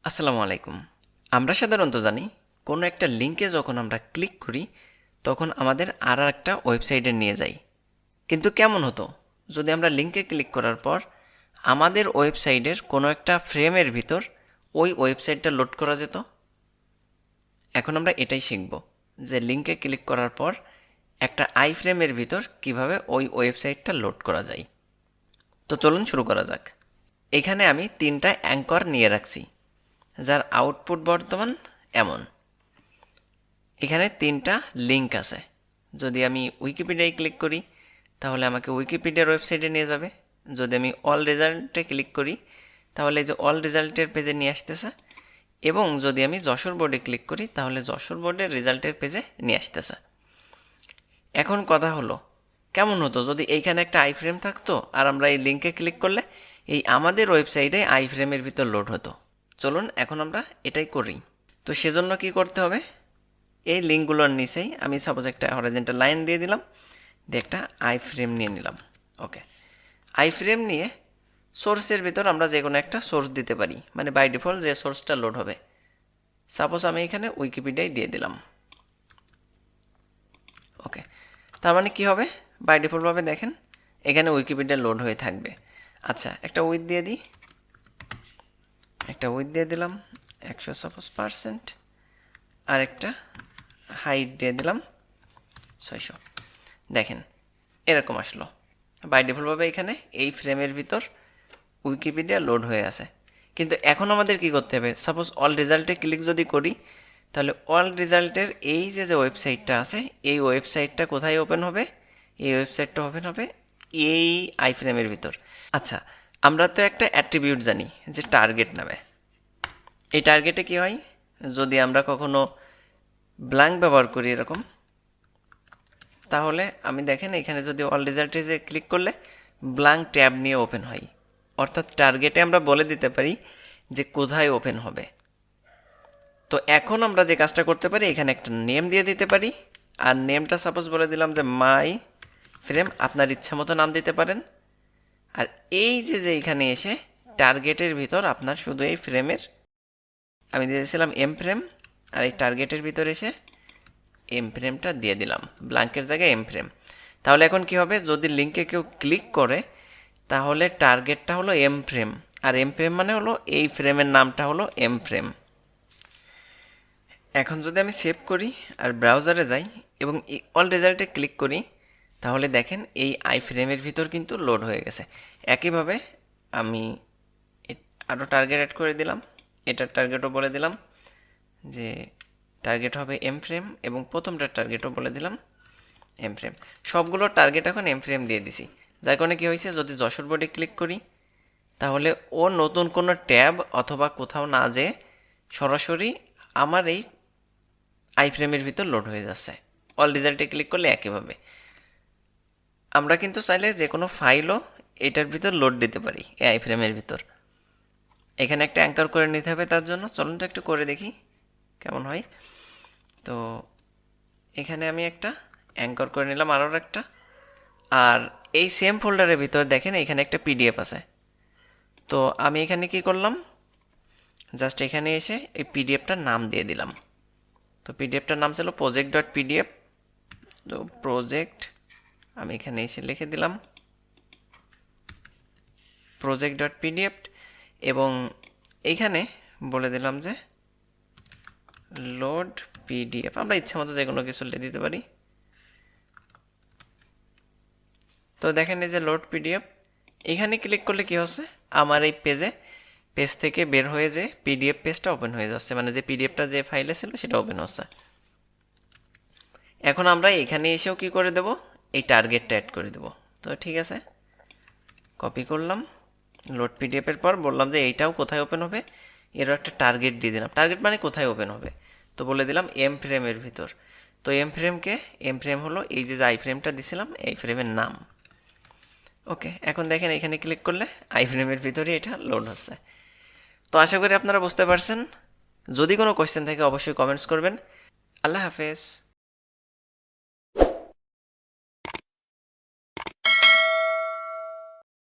আসসালামু আলাইকুম। আমরা সাধারণত জানি কোনো একটা লিঙ্কে যখন আমরা ক্লিক করি তখন আমাদের আর একটা ওয়েবসাইটে নিয়ে যায়। কিন্তু কেমন হতো যদি আমরা লিঙ্কে ক্লিক করার পর আমাদের ওয়েবসাইটের কোনো একটা ফ্রেমের ভিতর ওই ওয়েবসাইটটা লোড করা যেত? এখন আমরা এটাই শিখব যে লিঙ্কে ক্লিক করার পর একটা আই ফ্রেমের ভিতর কিভাবে ওই ওয়েবসাইটটা লোড করা যায়। তো চলুন শুরু করা যাক। এখানে আমি 3টা অ্যাঙ্কর নিয়ে রাখছি, যার আউটপুট বর্তমান এমন। এখানে 3টা লিঙ্ক আছে। যদি আমি উইকিপিডিয়ায় ক্লিক করি তাহলে আমাকে উইকিপিডিয়ার ওয়েবসাইটে নিয়ে যাবে। যদি আমি অল রেজাল্টে ক্লিক করি তাহলে এই যে অল রেজাল্টের পেজে নিয়ে আসতেছে, এবং যদি আমি যশোর বোর্ডে ক্লিক করি তাহলে যশোর বোর্ডের রেজাল্টের পেজে নিয়ে আসতেছে। এখন কথা হলো, কেমন হতো যদি এইখানে একটা আই ফ্রেম থাকতো আর আমরা এই লিঙ্কে ক্লিক করলে এই আমাদের ওয়েবসাইটে আই ফ্রেমের ভিতর লোড হতো। চলুন এখন আমরা এটাই করি। তো সেজন্য কি করতে হবে, এই লিঙ্কগুলোর নিচেই আমি সাপোজ একটা হরাইজন্টাল লাইন দিয়ে দিলাম, দিয়ে একটা আই ফ্রেম নিয়ে নিলাম। ওকে, আই ফ্রেম নিয়ে সোর্সের ভিতর আমরা যে কোনো একটা সোর্স দিতে পারি, মানে বাই ডিফল্ট যে সোর্সটা লোড হবে। সাপোজ আমি এখানে উইকিপিডিয়ায় দিয়ে দিলাম। ওকে, তার মানে কি হবে, বাই ডিফল্টভাবে দেখেন এখানে উইকিপিডিয়া লোড হয়ে থাকবে। আচ্ছা, একটা উইথ দিয়ে দিই, একটা উইথ দিয়ে দিলাম 100 সাপোজ %, আর একটা হাইট দিয়ে দিলাম 600। দেখেন এরকম আসলো। বাই ডিফল্টভাবে এখানে এই ফ্রেমের ভিতর উইকিপিডিয়া লোড হয়ে আছে। কিন্তু এখন আমাদের কি করতে হবে, সাপোজ অল রেজাল্টে ক্লিক যদি করি তাহলে অল রেজাল্টের এই যে যে ওয়েবসাইটটা আছে এই ওয়েবসাইটটা কোথায় ওপেন হবে, এই ওয়েবসাইটটা ওপেন হবে এই আই ফ্রেমের ভিতর। আচ্ছা, আমরা তো একটা অ্যাট্রিবিউট জানি যে টার্গেট নামে। এই টার্গেটে কি হয়, যদি আমরা কখনো ব্ল্যাঙ্ক ব্যবহার করি এরকম, তাহলে আমি দেখেন এখানে যদি অল রেজাল্টে যে ক্লিক করলে ব্ল্যাঙ্ক ট্যাব নিয়ে ওপেন হয়। অর্থাৎ টার্গেটে আমরা বলে দিতে পারি যে কোথায় ওপেন হবে। তো এখন আমরা যে কাজটা করতে পারি, এখানে একটা নেম দিয়ে দিতে পারি, আর নেমটা সাপোজ বলে দিলাম যে মাই ফ্রেম। আপনার ইচ্ছা মতো নাম দিতে পারেন। আর এই যে যে এখানে এসে টার্গেটের ভিতর আপনার শুধু এই ফ্রেমের আমি দিয়েছিলাম এম ফ্রেম, আর এই টার্গেটের ভিতর এসে এম ফ্রেমটা দিয়ে দিলাম, ব্ল্যাঙ্কের জায়গায় এম ফ্রেম। তাহলে এখন কি হবে, যদি লিঙ্কে কেউ ক্লিক করে তাহলে টার্গেটটা হলো এম ফ্রেম, আর এম ফ্রেম মানে হলো এই ফ্রেমের নামটা হলো এম ফ্রেম। এখন যদি আমি সেভ করি আর ব্রাউজারে যাই এবং অল রেজাল্টে ক্লিক করি তাহলে দেখেন এই আই ফ্রেমের ভিতর কিন্তু লোড হয়ে গেছে। একইভাবে আমি আরও টার্গেট অ্যাড করে দিলাম, এটার টার্গেটও বলে দিলাম যে টার্গেট হবে এম ফ্রেম, এবং প্রথমটার টার্গেটও বলে দিলাম এম ফ্রেম। সবগুলো টার্গেট এখন এম ফ্রেম দিয়ে দিছি, যার কারণে কী হয়েছে, যদি যশোর বোর্ডে ক্লিক করি তাহলে ও নতুন কোনো ট্যাব অথবা কোথাও না যেয়ে সরাসরি আমার এই আই ফ্রেমের ভিতর লোড হয়ে যাচ্ছে। অল রেজাল্টে ক্লিক করলে একইভাবে আমরা কিন্তু চাইলে যে কোনো ফাইলও এটার ভিতর লোড দিতে পারি এই আই ফ্রেমের ভিতর। এখানে একটা অ্যাঙ্কর করে নিতে হবে, তার জন্য চলুন তো একটু করে দেখি কেমন হয়। তো এখানে আমি একটা অ্যাঙ্কর করে নিলাম, আরও একটা। আর এই সেম ফোল্ডারের ভিতর দেখেন এখানে একটা পিডিএফ আছে। তো আমি এখানে কি করলাম, জাস্ট এখানে এসে এই পিডিএফটার নাম দিয়ে দিলাম। তো পিডিএফটার নাম ছিল project.pdf। তো প্রজেক্ট আমি এখানে এসে লিখে দিলাম project.pdf, এবং এইখানে বলে দিলাম যে লোড পিডিএফ। আমরা ইচ্ছা মতো যে কোনো কিছু দিতে পারি। তো দেখেন এই যে লোড পিডিএফ, এখানে ক্লিক করলে কি হচ্ছে, আমার এই পেজ থেকে বের হয়ে যে পিডিএফ পেজটা ওপেন হয়ে যাচ্ছে, মানে যে পিডিএফটা যে ফাইলে ছিল সেটা ওপেন হচ্ছে। এখন আমরা এখানে এসেও কি করে দেব, এই টার্গেটটা অ্যাড করে দেব। তো ঠিক আছে, কপি করলাম, লোড পিডিএফের পর বললাম যে এইটাও কোথায় ওপেন হবে, এরও একটা টার্গেট দিয়ে দিলাম। টার্গেট মানে কোথায় ওপেন হবে, তো বলে দিলাম এম ফ্রেমের ভিতর। তো এম ফ্রেম হলো এই যে আই ফ্রেমটা দিছিলাম এই ফ্রেমের নাম। ওকে, এখন দেখেন এখানে ক্লিক করলে আই ফ্রেমের ভিতরে এটা লোড হচ্ছে। তো আশা করি আপনারা বুঝতে পারছেন। যদি কোনো কোয়েশ্চেন থাকে অবশ্যই কমেন্টস করবেন। আল্লাহ হাফেজ।